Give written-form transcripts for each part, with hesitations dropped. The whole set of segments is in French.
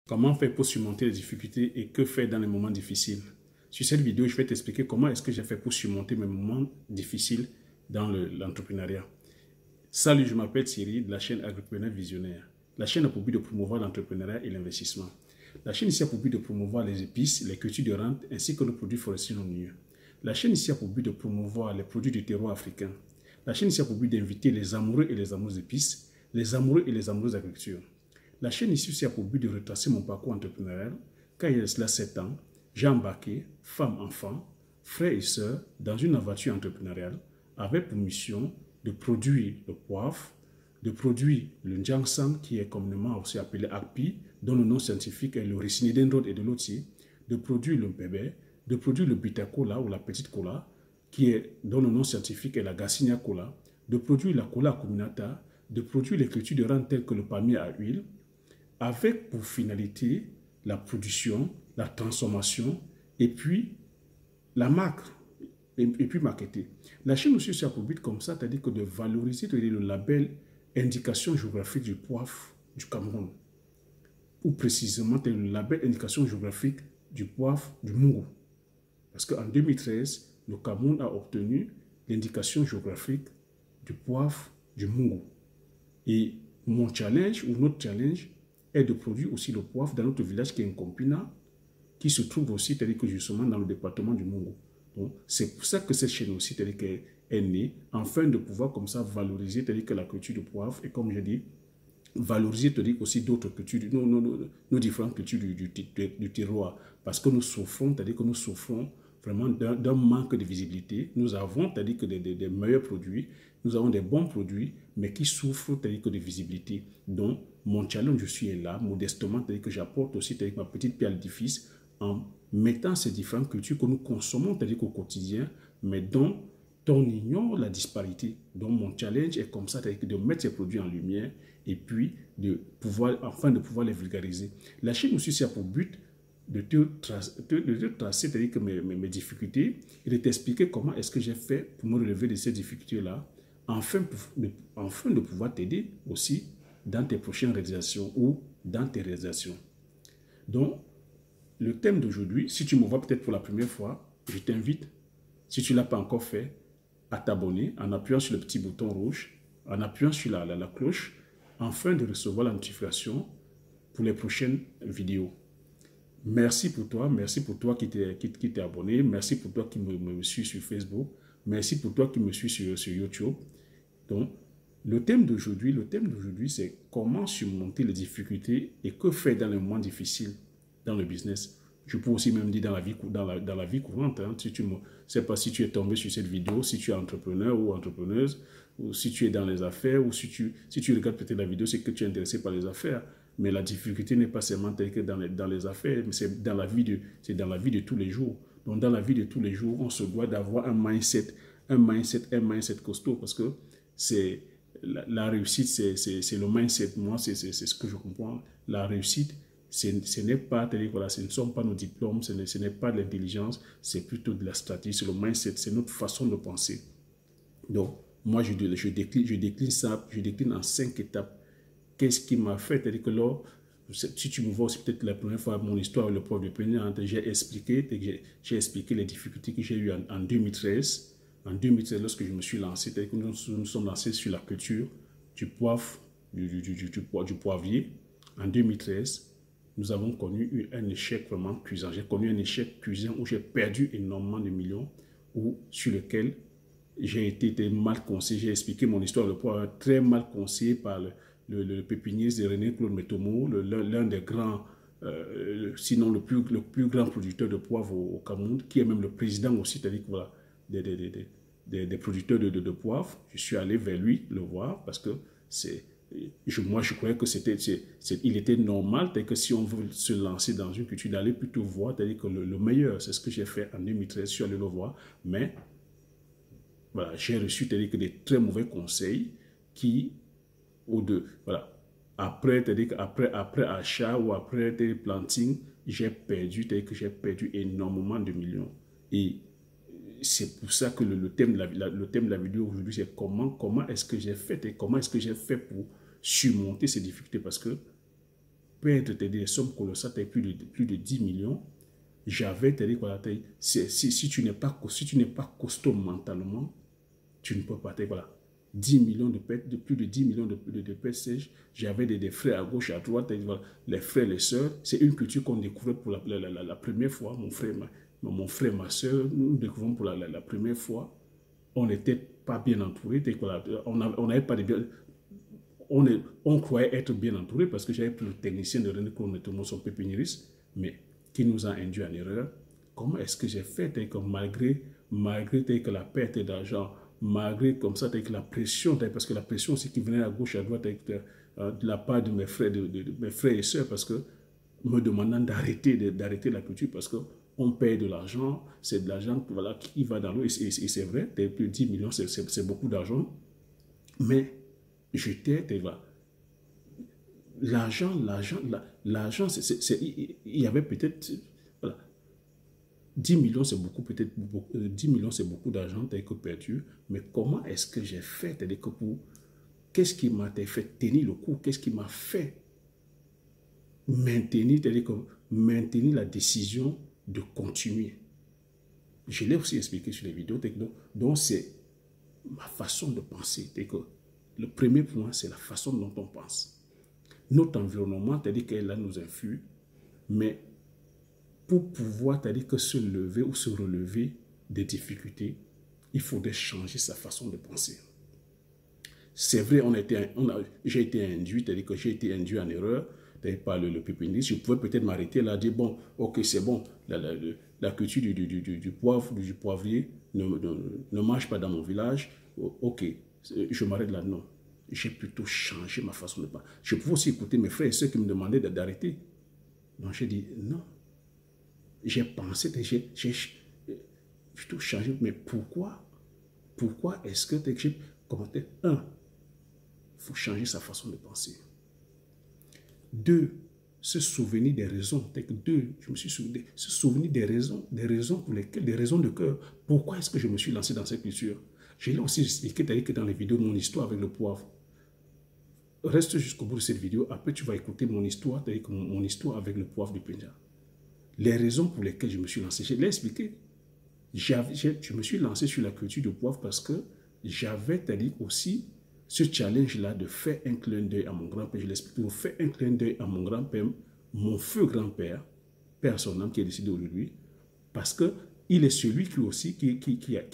Comment faire pour surmonter les difficultés et que faire dans les moments difficiles? Sur cette vidéo, je vais t'expliquer comment est-ce que j'ai fait pour surmonter mes moments difficiles dans l'entrepreneuriat. Salut, je m'appelle Thierry de la chaîne Agripreneur Visionnaire. La chaîne a pour but de promouvoir l'entrepreneuriat et l'investissement. La chaîne ici a pour but de promouvoir les épices, les cultures de rente ainsi que nos produits forestiers non miniers. La chaîne ici a pour but de promouvoir les produits du terroir africain. La chaîne ici a pour but d'inviter les amoureux et les amoureuses d'épices, les amoureux et les amoureuses d'agriculture. La chaîne ici aussi a pour but de retracer mon parcours entrepreneurial, car il y a cela 7 ans, j'ai embarqué femmes, enfants, frères et sœurs dans une aventure entrepreneuriale avec pour mission de produire le poivre, de produire le Njianshan qui est communément aussi appelé Akpi, dont le nom scientifique est le Ricinidendraut et de Loti, de produire le Mbébé, de produire le Bitter Cola ou la petite cola, dont le nom scientifique est la Garcinia Cola, de produire la Cola Acuminata, de produire les cultures de rente telles que le palmier à huile, avec pour finalité la production, la transformation et puis la marque, et puis marketer. La chaîne aussi a pour but comme ça, c'est-à-dire que de valoriser le label indication géographique du poivre du Cameroun, ou précisément le label indication géographique du poivre du Mungu. Parce qu'en 2013, le Cameroun a obtenu l'indication géographique du poivre du Mungu. Et mon challenge, ou notre challenge, est de produire aussi le poivre dans notre village qui est Nkompina, qui se trouve aussi, c'est-à-dire que justement dans le département du Mungu. Donc, c'est pour ça que cette chaîne aussi, c'est-à-dire qu'elle est née, afin de pouvoir comme ça valoriser, c'est-à-dire que la culture du poivre, et comme je dis, valoriser, c'est-à-dire aussi d'autres cultures, nos différentes cultures du terroir, parce que nous souffrons, c'est-à-dire que nous souffrons vraiment d'un manque de visibilité. Nous avons, c'est-à-dire que des meilleurs produits, nous avons des bons produits, mais qui souffrent, c'est-à-dire que de visibilité. Donc, mon challenge, je suis là, modestement, c'est-à-dire que j'apporte aussi, c'est-à-dire ma petite pierre à l'édifice, en mettant ces différentes cultures que nous consommons, c'est-à-dire qu'au quotidien, mais dont on ignore la disparité. Donc, mon challenge est comme ça, c'est-à-dire de mettre ces produits en lumière et puis de pouvoir, enfin, de pouvoir les vulgariser. La chaîne aussi a pour but de te tracer, c'est-à-dire que mes difficultés et de t'expliquer comment est-ce que j'ai fait pour me relever de ces difficultés-là, afin de pouvoir t'aider aussi dans tes prochaines réalisations ou dans tes réalisations. Donc, le thème d'aujourd'hui, si tu me vois peut-être pour la première fois, je t'invite, si tu ne l'as pas encore fait, à t'abonner en appuyant sur le petit bouton rouge, en appuyant sur la cloche, afin de recevoir la notification pour les prochaines vidéos. Merci pour toi qui t'es abonné, merci pour toi qui me suit sur Facebook, merci pour toi qui me suit sur YouTube. Donc, le thème d'aujourd'hui, c'est comment surmonter les difficultés et que faire dans les moments difficiles dans le business. Je peux aussi même dire dans la vie courante. Hein, si tu ne sais pas si tu es tombé sur cette vidéo, si tu es entrepreneur ou entrepreneuse, ou si tu es dans les affaires, ou si tu regardes peut-être la vidéo, c'est que tu es intéressé par les affaires. Mais la difficulté n'est pas seulement telle que dans les affaires, mais c'est dans la vie de tous les jours. Donc dans la vie de tous les jours, on se doit d'avoir un mindset costaud, parce que c'est la réussite, c'est le mindset. Moi, c'est ce que je comprends. La réussite, ce n'est pas, voilà, ce ne sont pas nos diplômes, ce n'est pas de l'intelligence, c'est plutôt de la stratégie, c'est le mindset, c'est notre façon de penser. Donc, moi, je décline ça, je décline en 5 étapes. Qu'est-ce qui m'a fait? C'est-à-dire que là, si tu me vois, c'est peut-être la première fois mon histoire, le prof de preneur, j'ai expliqué les difficultés que j'ai eues en 2013. En 2013, lorsque je me suis lancé, c'est-à-dire que nous sommes lancés sur la culture du poivre, du poivrier. En 2013, nous avons connu un échec vraiment cuisant. J'ai connu un échec cuisant où j'ai perdu énormément de millions, sur lequel j'ai été mal conseillé. J'ai expliqué mon histoire, le poivre très mal conseillé par le pépinier de René Claude Métomo, l'un des grands, sinon le plus grand producteur de poivre au Cameroun, qui est même le président aussi, c'est-à-dire voilà, des producteurs de poivre. Je suis allé vers lui le voir parce que moi, je croyais que il était normal, que si on veut se lancer dans une culture, d'aller plutôt voir, c'est-à-dire que le meilleur, c'est ce que j'ai fait en 2013, je suis allé le voir, mais voilà, j'ai reçu, c'est-à-dire que des très mauvais conseils qui, voilà, après achat ou après planting, j'ai perdu énormément de millions. Et c'est pour ça que le thème de la vidéo aujourd'hui, c'est comment est-ce que j'ai fait et comment est-ce que j'ai fait pour surmonter ces difficultés. Parce que perdre des sommes colossales, plus de 10 millions, j'avais, voilà, si tu n'es pas costaud mentalement, tu ne peux pas, voilà, 10 millions de pertes, plus de 10 millions de pertes, j'avais des frères à gauche, à droite, voilà, les frères, les sœurs, c'est une culture qu'on découvrait pour la première fois, mon frère, ma sœur, nous découvrons pour la première fois, on n'était pas bien entouré, voilà, on n'avait pas de on croyait être bien entouré parce que j'avais pris le technicien de René Cournetomo, son pépiniériste, mais qui nous a induit en erreur. Comment est-ce que j'ai fait malgré que la perte d'argent, malgré comme ça, que la pression, parce que la pression aussi qui venait à gauche, à droite, de la part de mes frères, de mes frères et sœurs, parce que me demandant d'arrêter la culture parce qu'on paye de l'argent, c'est de l'argent voilà, qui va dans l'eau, et c'est vrai, plus de 10 millions, c'est beaucoup d'argent, mais j'étais, voilà, l'argent, il y avait peut-être, voilà, 10 millions, c'est beaucoup, peut-être, 10 millions, c'est beaucoup d'argent, tel que perdu, mais comment est-ce que j'ai fait, c'est-à-dire que qu'est-ce qui m'a fait tenir le coup, qu'est-ce qui m'a fait maintenir, c'est-à-dire que maintenir la décision de continuer. Je l'ai aussi expliqué sur les vidéos, donc c'est ma façon de penser, c'est-à-dire que le premier point, c'est la façon dont on pense. Notre environnement, c'est-à-dire qu'elle nous influe, mais pour pouvoir, c'est-à-dire que se lever ou se relever des difficultés, il faudrait changer sa façon de penser. C'est vrai, j'ai été induit, c'est-à-dire que j'ai été induit en erreur par le pépiniste. Je pouvais peut-être m'arrêter là, dire bon, ok, c'est bon, la culture du poivrier ne marche pas dans mon village, ok, je m'arrête là, non. J'ai plutôt changé ma façon de penser. Je pouvais aussi écouter mes frères et ceux qui me demandaient d'arrêter. Donc j'ai dit non. J'ai pensé, j'ai plutôt changé. Mais pourquoi? Pourquoi est-ce que j'ai commenté? Un, il faut changer sa façon de penser. Deux, se souvenir des raisons. Deux, je me suis souvenu, se souvenir des raisons pour lesquelles, des raisons de cœur. Pourquoi est-ce que je me suis lancé dans cette culture? Je l'ai aussi expliqué que dans les vidéos de mon histoire avec le poivre. Reste jusqu'au bout de cette vidéo. Après, tu vas écouter mon histoire, mon histoire avec le poivre du Pendja. Les raisons pour lesquelles je me suis lancé, je l'ai expliqué. Je me suis lancé sur la culture du poivre parce que j'avais aussi ce challenge-là de faire un clin d'œil à mon grand-père. Je l'explique, de faire un clin d'œil à mon grand-père, mon feu grand-père, père son âme qui est décédé aujourd'hui, parce qu'il est celui qui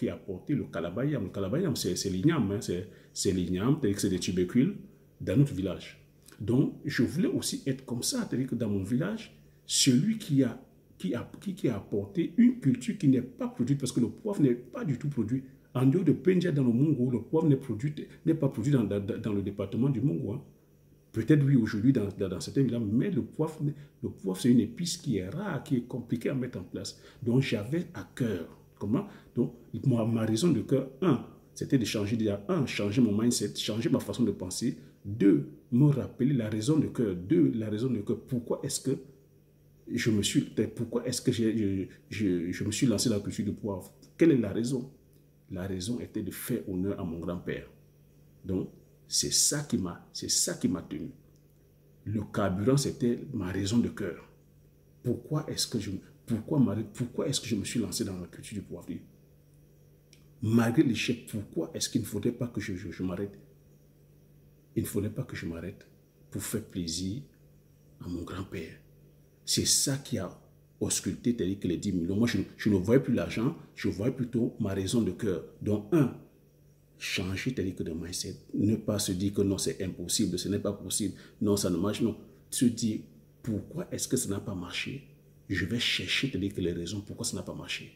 a porté le calabayam. Le calabayam, c'est l'igname, hein, c'est l'igname, c'est des tubercules dans notre village. Donc, je voulais aussi être comme ça, c'est-à-dire que dans mon village, celui qui a apporté une culture qui n'est pas produite, parce que le poivre n'est pas du tout produit. En dehors de Pendja, dans le Mungo, le poivre n'est pas produit dans le département du Mungo. Hein. Peut-être oui aujourd'hui dans certains villages, mais le poivre c'est une épice qui est rare, qui est compliquée à mettre en place. Donc j'avais à cœur. Comment? Donc ma raison de cœur, c'était de changer changer mon mindset, changer ma façon de penser. Deux, me rappeler la raison de cœur. Pourquoi est-ce que je me suis lancé dans la culture du poivre? Quelle est la raison? La raison était de faire honneur à mon grand-père. Donc, c'est ça qui m'a tenu. Le carburant, c'était ma raison de cœur. Pourquoi est-ce que je me suis lancé dans la culture du poivrier? Malgré l'échec, pourquoi est-ce qu'il ne faudrait pas que je m'arrête? Il ne faudrait pas que je m'arrête pour faire plaisir à mon grand-père. C'est ça qui a ausculté, c'est-à-dire que les 10 millions. Moi, je ne voyais plus l'argent, je voyais plutôt ma raison de cœur. Donc, changer, c'est-à-dire que de mindset. Ne pas se dire que non, c'est impossible, ce n'est pas possible, non, ça ne marche, non. Se dire, pourquoi est-ce que ça n'a pas marché? Je vais chercher, c'est-à-dire que les raisons pourquoi ça n'a pas marché.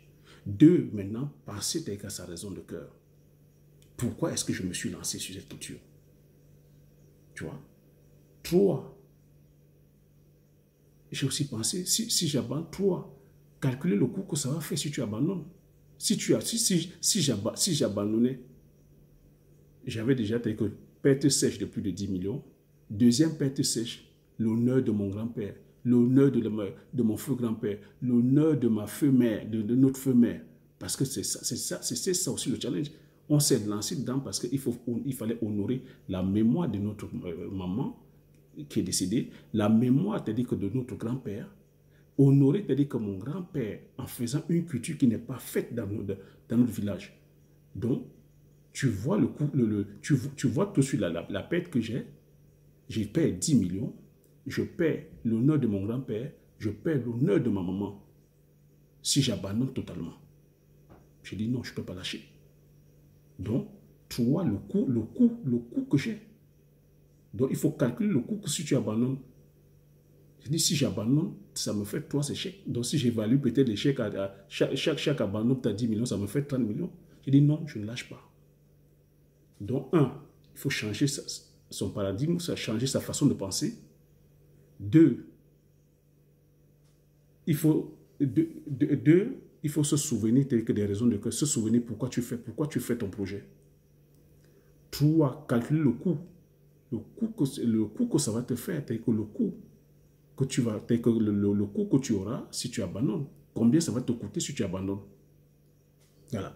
Deux, maintenant, penser, c'est-à-dire à sa raison de cœur. Pourquoi est-ce que je me suis lancé sur cette culture? Tu vois? Trois, j'ai aussi pensé, si j'abandonne, calculer le coût que ça va faire si tu abandonnes. Si j'abandonnais, j'avais déjà tel que perte sèche de plus de 10 millions. Deuxième perte sèche, l'honneur de mon grand-père, l'honneur de mon feu grand-père, l'honneur de ma feu mère, de notre feu mère. Parce que c'est ça aussi le challenge. On s'est lancé dedans parce qu'il fallait honorer la mémoire de notre maman, qui est décédé, la mémoire, c'est-à-dire que de notre grand-père, honorer, c'est-à-dire que mon grand-père, en faisant une culture qui n'est pas faite dans notre village. Donc, tu vois le coup, tu vois tout de suite la perte que j'ai. Je perds 10 millions, je perds l'honneur de mon grand-père, je perds l'honneur de ma maman. Si j'abandonne totalement, je dis non, je ne peux pas lâcher. Donc, tu vois le coût que j'ai. Donc, il faut calculer le coût que si tu abandonnes. Je dis, si j'abandonne, ça me fait 3 échecs. Donc, si j'évalue peut-être l'échec à chaque abandon, tu as 10 millions, ça me fait 30 millions. Je dis non, je ne lâche pas. Donc, il faut changer son paradigme, changer sa façon de penser. 2, il faut se souvenir que des raisons de cœur, se souvenir pourquoi tu fais ton projet. 3, calculer le coût que ça va te faire, que le coût que tu vas, le coût que tu auras si tu abandonnes. Combien ça va te coûter si tu abandonnes. Voilà.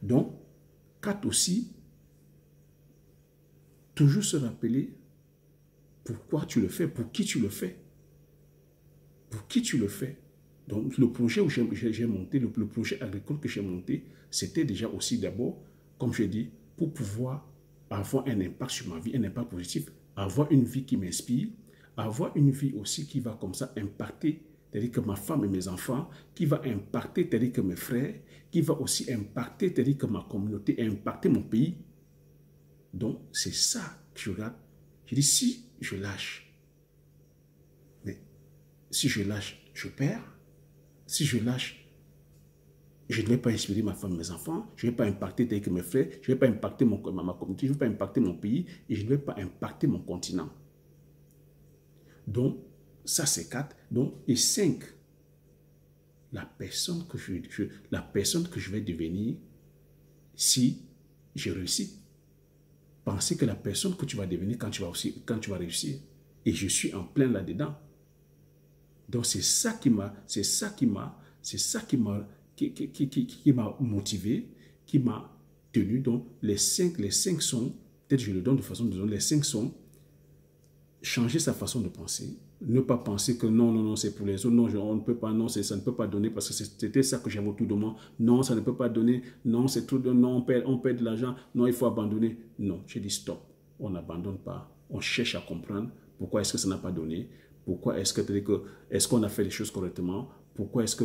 Donc, 4 aussi, toujours se rappeler pourquoi tu le fais, pour qui tu le fais. Pour qui tu le fais. Donc, le projet où j'ai monté, le projet agricole que j'ai monté, c'était déjà aussi d'abord, comme je dis, pour pouvoir avoir un impact sur ma vie, un impact positif, avoir une vie qui m'inspire, avoir une vie aussi qui va comme ça impacter, c'est-à-dire que ma femme et mes enfants, qui va impacter, c'est-à-dire que mes frères, qui va aussi impacter, c'est-à-dire que ma communauté, impacter mon pays. Donc, c'est ça que je regarde. Je dis, si je lâche, mais si je lâche, je perds. Si je lâche, je ne vais pas inspirer ma femme, mes enfants, je ne vais pas impacter tel que mes frères, je ne vais pas impacter ma communauté, je ne vais pas impacter mon pays et je ne vais pas impacter mon continent. Donc, ça c'est 4. Donc, et 5, la personne que je vais devenir si je réussis. Pensez que la personne que tu vas devenir quand tu vas réussir. Et je suis en plein là-dedans. Donc, c'est ça qui m'a motivé, qui m'a tenu. Donc, les 5 sont, peut-être je le donne de façon de donner, les 5 sont changer sa façon de penser, ne pas penser que non, c'est pour les autres, non, on ne peut pas, non, ça ne peut pas donner parce que c'était ça que j'avais autour de moi, non, ça ne peut pas donner, non, c'est trop, non, on perd de l'argent, non, il faut abandonner. Non, j'ai dit stop, on n'abandonne pas, on cherche à comprendre pourquoi est-ce que ça n'a pas donné, pourquoi est-ce qu'on a fait les choses correctement, pourquoi est-ce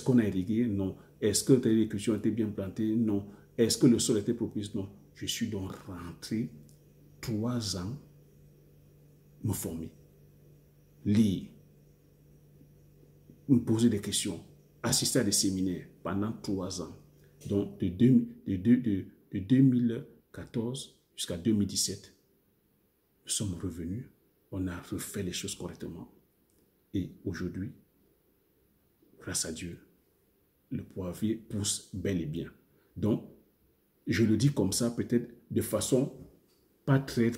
qu'on a irrigué, non, est-ce que les cultures ont été bien plantées, non, est-ce que le sol était propice, non. Je suis donc rentré 3 ans me former, lire, me poser des questions, assister à des séminaires pendant 3 ans. Donc, de 2014 jusqu'à 2017, nous sommes revenus, on a refait les choses correctement. Et aujourd'hui, grâce à Dieu, le poivrier pousse bel et bien. Donc, je le dis comme ça, peut-être de façon pas très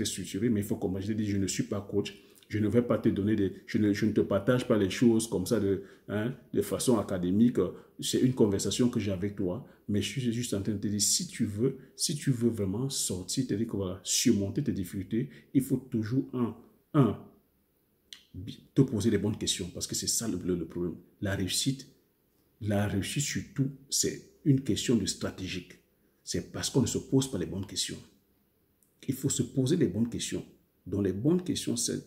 structurée, mais il faut, comme je l'ai dit, je ne suis pas coach. Je ne vais pas te donner je ne te partage pas les choses comme ça de façon académique. C'est une conversation que j'ai avec toi, mais je suis juste en train de te dire, si tu veux vraiment sortir, c'est-à-dire que voilà, surmonter tes difficultés, il faut toujours te poser les bonnes questions, parce que c'est ça le problème. La réussite surtout, c'est une question de stratégique. C'est parce qu'on ne se pose pas les bonnes questions. Il faut se poser les bonnes questions. Donc les bonnes questions c'est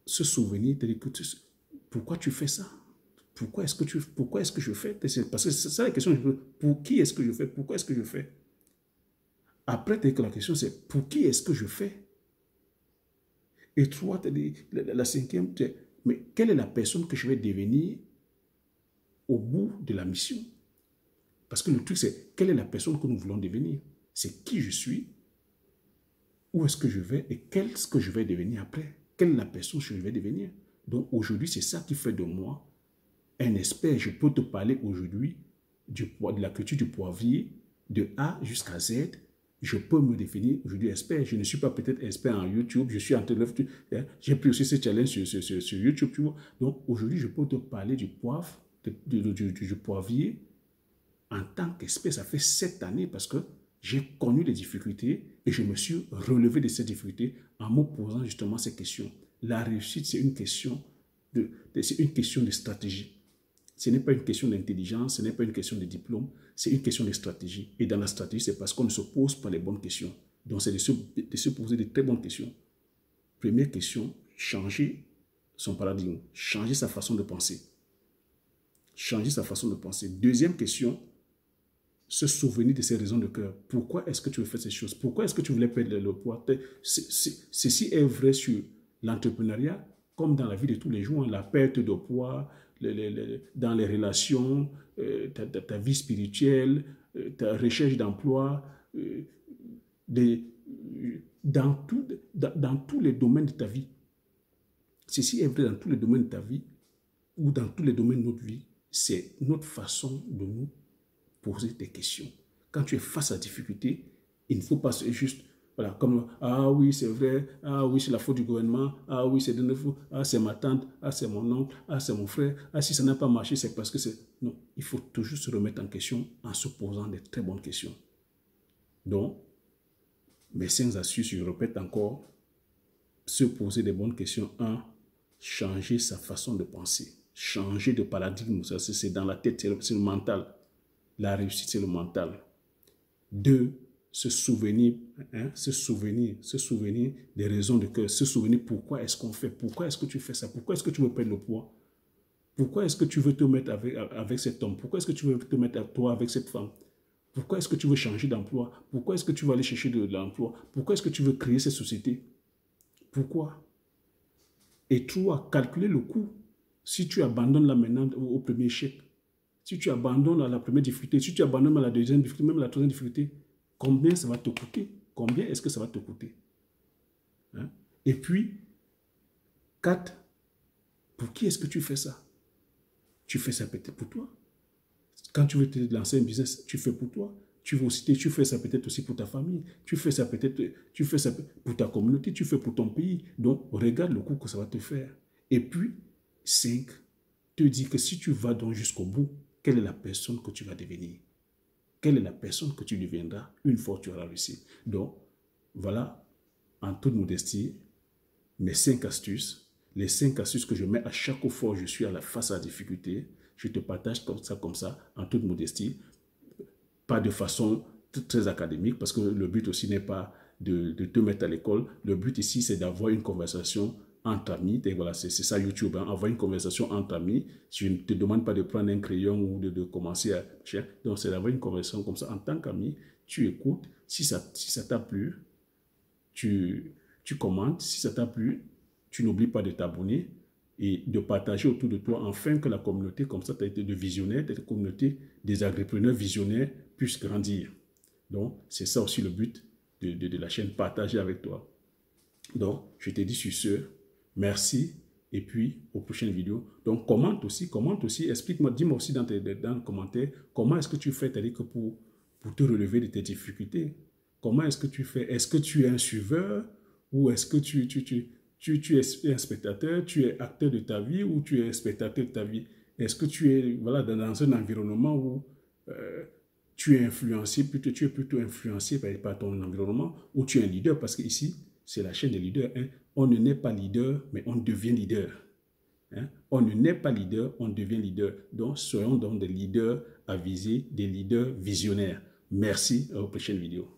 se souvenir de pourquoi tu fais ça? Pourquoi est-ce que je fais? Parce que c'est ça la question. Pour qui est-ce que je fais? Pourquoi est-ce que je fais? Après, la question c'est pour qui est-ce que je fais? Et 3, la 5e, mais quelle est la personne que je vais devenir au bout de la mission? Parce que le truc, c'est quelle est la personne que nous voulons devenir? C'est qui je suis, où est-ce que je vais et qu'est-ce que je vais devenir après? Quelle est la personne que je vais devenir? Donc aujourd'hui, c'est ça qui fait de moi un expert. Je peux te parler aujourd'hui de la culture du poivrier, de A jusqu'à Z. Je peux me définir aujourd'hui expert. Je ne suis pas peut-être expert en YouTube. Je suis en train de... J'ai pris aussi ce challenge sur YouTube, tu vois. Donc aujourd'hui, je peux te parler du poivre, du poivrier, en tant qu'expert. Ça fait 7 années parce que J'ai connu les difficultés et je me suis relevé de ces difficultés en me posant justement ces questions. La réussite, c'est une question de stratégie. Ce n'est pas une question d'intelligence, ce n'est pas une question de diplôme, c'est une question de stratégie. Et dans la stratégie, c'est parce qu'on ne se pose pas les bonnes questions. Donc, c'est de se poser de très bonnes questions. Première question, changer son paradigme, changer sa façon de penser. Changer sa façon de penser. Deuxième question, se souvenir de ses raisons de cœur. Pourquoi est-ce que tu veux faire ces choses? Pourquoi est-ce que tu voulais perdre le poids? Ceci est vrai sur l'entrepreneuriat, comme dans la vie de tous les jours, la perte de poids, dans les relations, ta vie spirituelle, ta recherche d'emploi, dans tous les domaines de ta vie. Ceci est vrai dans tous les domaines de ta vie ou dans tous les domaines de notre vie. C'est notre façon de nous poser des questions. Quand tu es face à la difficulté, il ne faut pas juste, voilà, comme, ah oui, c'est vrai, ah oui, c'est la faute du gouvernement, ah oui, c'est de nouveau, ah c'est ma tante, ah c'est mon oncle, ah c'est mon frère, ah si ça n'a pas marché, c'est parce que c'est... Non, il faut toujours se remettre en question en se posant des très bonnes questions. Donc, mes 5 astuces, je répète encore, se poser des bonnes questions. 1, changer sa façon de penser, changer de paradigme, ça c'est dans la tête, c'est le mental. La réussite, c'est le mental. 2, se souvenir des raisons de cœur, se souvenir pourquoi est-ce qu'on fait, pourquoi est-ce que tu fais ça, pourquoi est-ce que tu veux perdre le poids, pourquoi est-ce que tu veux te mettre avec cet homme, pourquoi est-ce que tu veux te mettre toi avec cette femme, pourquoi est-ce que tu veux changer d'emploi, pourquoi est-ce que tu veux aller chercher de l'emploi, pourquoi est-ce que tu veux créer cette société, pourquoi? Et 3, calculer le coût. Si tu abandonnes là maintenant au premier échec, si tu abandonnes à la première difficulté, si tu abandonnes à la deuxième difficulté, même à la troisième difficulté, combien ça va te coûter? Combien est-ce que ça va te coûter? Hein? Et puis, 4, pour qui est-ce que tu fais ça? Tu fais ça peut-être pour toi. Quand tu veux te lancer un business, tu fais pour toi. Tu fais ça peut-être aussi pour ta famille. Tu fais ça pour ta communauté. Tu fais pour ton pays. Donc, regarde le coût que ça va te faire. Et puis, 5, te dis que si tu vas donc jusqu'au bout, quelle est la personne que tu vas devenir? Quelle est la personne que tu deviendras une fois que tu auras réussi? Donc, voilà, en toute modestie, mes 5 astuces, les 5 astuces que je mets à chaque fois où je suis face à la difficulté. Je te partage comme ça, en toute modestie, pas de façon très académique, parce que le but aussi n'est pas de te mettre à l'école. Le but ici, c'est d'avoir une conversation entre amis. Et voilà, c'est ça YouTube, hein, avoir une conversation entre amis. Je ne te demande pas de prendre un crayon ou de commencer à... Donc, c'est d'avoir une conversation comme ça en tant qu'ami. Tu écoutes. Si ça t'a plu, tu commentes. Si ça t'a plu, tu n'oublies pas de t'abonner et de partager autour de toi, afin que la communauté, comme ça, tu as été de visionnaires, la communauté des agripreneurs visionnaires puisse grandir. Donc, c'est ça aussi le but de la chaîne, partager avec toi. Donc, je te dis sur ce, merci, et puis aux prochaines vidéos. Donc, commente aussi, explique-moi, dis-moi aussi dans le commentaire, comment est-ce que tu fais, c'est-à-dire que pour te relever de tes difficultés. Comment est-ce que tu fais? Est-ce que tu es un suiveur ou est-ce que tu es un spectateur, tu es acteur de ta vie ou tu es spectateur de ta vie? Est-ce que tu es voilà, dans un environnement où tu es influencé, tu es plutôt influencé par ton environnement, ou tu es un leader? Parce qu'ici, c'est la chaîne des leaders. Hein. On ne naît pas leader, mais on devient leader. Hein. On ne naît pas leader, on devient leader. Donc, soyons donc des leaders avisés, des leaders visionnaires. Merci, aux prochaines vidéos.